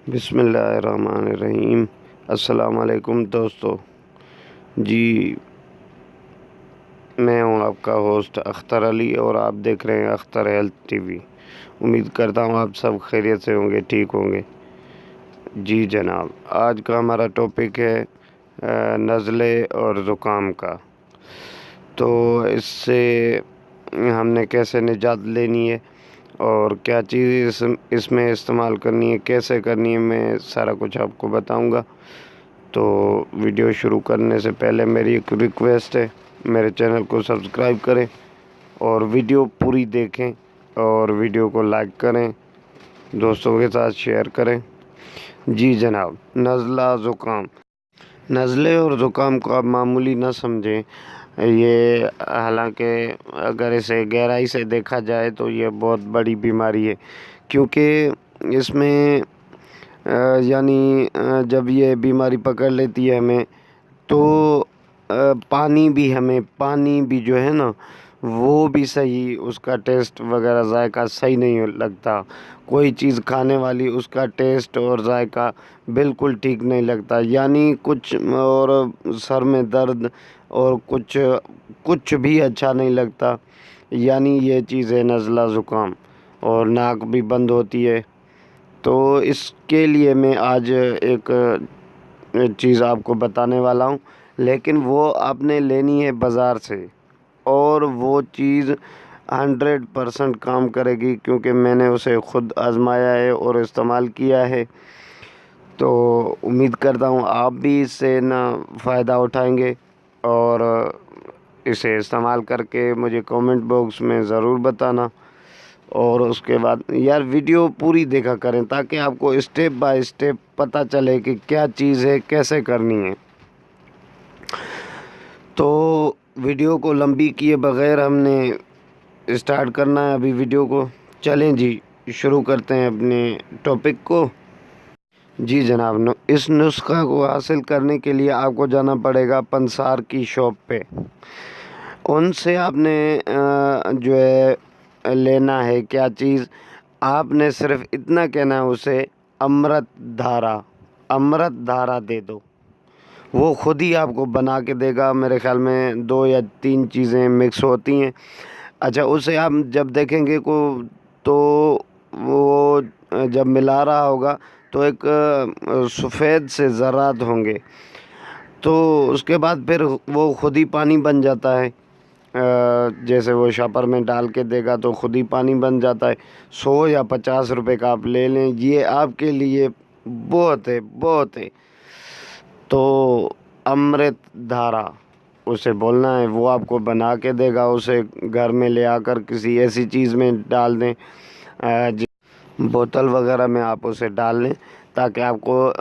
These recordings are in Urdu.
بسم اللہ الرحمن الرحیم۔ السلام علیکم دوستو۔ جی میں ہوں آپ کا ہوسٹ اختر علی اور آپ دیکھ رہے ہیں اختر ہیلتھ ٹی وی۔ امید کرتا ہوں آپ سب خیریت سے ہوں گے، ٹھیک ہوں گے۔ جی جناب، آج کا ہمارا ٹاپک ہے نزلے اور زکام کا۔ تو اس سے ہم نے کیسے نجات لینی ہے اور کیا چیز اس میں استعمال کرنی ہے، کیسے کرنی ہے، میں سارا کچھ آپ کو بتاؤں گا۔ تو ویڈیو شروع کرنے سے پہلے میری ایک ریکویسٹ ہے، میرے چینل کو سبسکرائب کریں اور ویڈیو پوری دیکھیں اور ویڈیو کو لائک کریں، دوستوں کے ساتھ شیئر کریں۔ جی جناب، نزلہ زکام، نزلے اور زکام کو آپ معمولی نہ سمجھیں۔ یہ حالانکہ اگر اسے گہرائی سے دیکھا جائے تو یہ بہت بڑی بیماری ہے، کیونکہ اس میں یعنی جب یہ بیماری پکڑ لیتی ہے ہمیں تو پانی بھی جو ہے نا وہ بھی صحیح، اس کا ٹیسٹ وغیرہ ذائقہ صحیح نہیں لگتا۔ کوئی چیز کھانے والی اس کا ٹیسٹ اور ذائقہ بالکل ٹھیک نہیں لگتا، یعنی کچھ اور سر میں درد اور کچھ بھی اچھا نہیں لگتا، یعنی یہ چیز ہے نزلہ زکام، اور ناک بھی بند ہوتی ہے۔ تو اس کے لیے میں آج ایک چیز آپ کو بتانے والا ہوں، لیکن وہ آپ نے لینی ہے بازار سے، اور وہ چیز 100% کام کرے گی، کیونکہ میں نے اسے خود آزمایا ہے اور استعمال کیا ہے۔ تو امید کرتا ہوں آپ بھی اس سے فائدہ اٹھائیں گے اور اسے استعمال کر کے مجھے کامنٹ باکس میں ضرور بتانا۔ اور اس کے بعد یار ویڈیو پوری دیکھا کریں تاکہ آپ کو اسٹیپ بائی اسٹیپ پتہ چلے کہ کیا چیز ہے، کیسے کرنی ہے۔ تو ویڈیو کو لمبی کیے بغیر ہم نے اسٹارٹ کرنا ہے ابھی ویڈیو کو۔ چلیں جی شروع کرتے ہیں اپنے ٹاپک کو۔ جی جناب، اس نسخہ کو حاصل کرنے کے لیے آپ کو جانا پڑے گا پنسار کی شاپ پہ۔ ان سے آپ نے جو ہے لینا ہے کیا چیز، آپ نے صرف اتنا کہنا ہے اسے امرت دھارا دے دو، وہ خود ہی آپ کو بنا کے دے گا۔ میرے خیال میں 2 یا 3 چیزیں مکس ہوتی ہیں۔ اچھا، اسے آپ جب دیکھیں گے تو وہ جب ملا رہا ہوگا تو ایک سفید سے ذرات ہوں گے، تو اس کے بعد پھر وہ خود ہی پانی بن جاتا ہے۔ جیسے وہ شاپر میں ڈال کے دے گا تو خود ہی پانی بن جاتا ہے۔ 100 یا 50 روپے کا آپ لے لیں، یہ آپ کے لیے بہت ہے۔ تو امرت دھارا اسے بولنا ہے، وہ آپ کو بنا کے دے گا۔ اسے گھر میں لے آ کر کسی ایسی چیز میں ڈال دیں، بوتل وغیرہ میں آپ اسے ڈال لیں، تاکہ آپ کو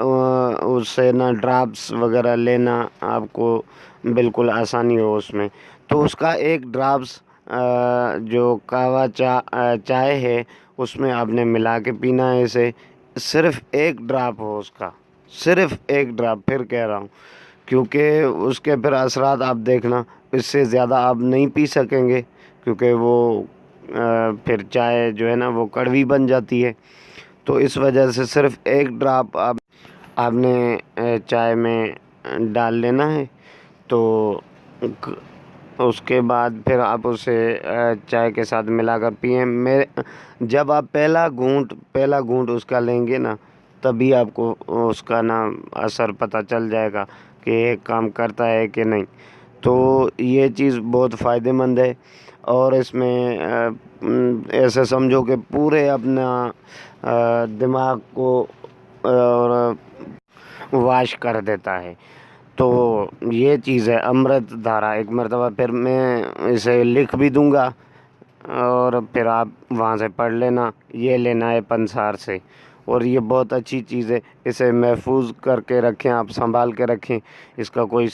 اس سے ڈراپس وغیرہ لینا آپ کو بالکل آسانی ہو اس میں۔ تو اس کا ایک ڈراپس جو کہوہ چائے ہے اس میں آپ نے ملا کے پینا ہے اسے، صرف ایک ڈراپ ہو اس کا، صرف ایک ڈراپ، پھر کہہ رہا ہوں، کیونکہ اس کے پھر اثرات آپ دیکھنا، اس سے زیادہ آپ نہیں پی سکیں گے، کیونکہ وہ پھر چائے جو ہے نا وہ کڑوی بن جاتی ہے۔ تو اس وجہ سے صرف ایک ڈراپ آپ نے چائے میں ڈال لینا ہے۔ تو اس کے بعد پھر آپ اسے چائے کے ساتھ ملا کر پئیں۔ جب آپ پہلا گھونٹ اس کا لیں گے نا، تبھی آپ کو اس کا اثر پتہ چل جائے گا کہ یہ کام کرتا ہے کہ نہیں۔ تو یہ چیز بہت فائدہ مند ہے، اور اس میں ایسے سمجھو کہ پورے اپنا دماغ کو واش کر دیتا ہے۔ تو یہ چیز ہے امرت دھارا۔ ایک مرتبہ پھر میں اسے لکھ بھی دوں گا، اور پھر آپ وہاں سے پڑھ لینا۔ یہ لینا ہے پنسار سے، اور یہ بہت اچھی چیز ہے، اسے محفوظ کر کے رکھیں، آپ سنبھال کے رکھیں، اس کا کوئی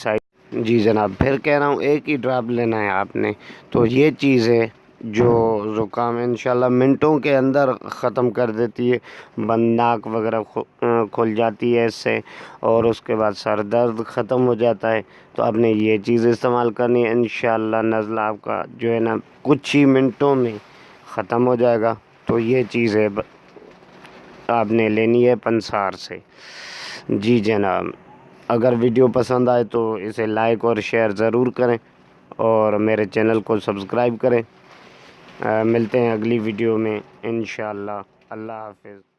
جی جناب، پھر کہہ رہا ہوں ایک ہی ڈراپ لینا ہے آپ نے۔ تو یہ چیز ہے جو زکام انشاءاللہ منٹوں کے اندر ختم کر دیتی ہے، ناک وغیرہ کھل جاتی ہے اس سے، اور اس کے بعد سر درد ختم ہو جاتا ہے۔ تو آپ نے یہ چیز استعمال کرنی ہے، انشاءاللہ نزلہ آپ کا جو ہے کچھ ہی منٹوں میں ختم ہو جائے گا۔ تو یہ چیز ہے آپ نے لینی ہے پنسار سے۔ جی جناب، اگر ویڈیو پسند آئے تو اسے لائک اور شیئر ضرور کریں اور میرے چینل کو سبسکرائب کریں۔ ملتے ہیں اگلی ویڈیو میں انشاءاللہ۔ اللہ حافظ۔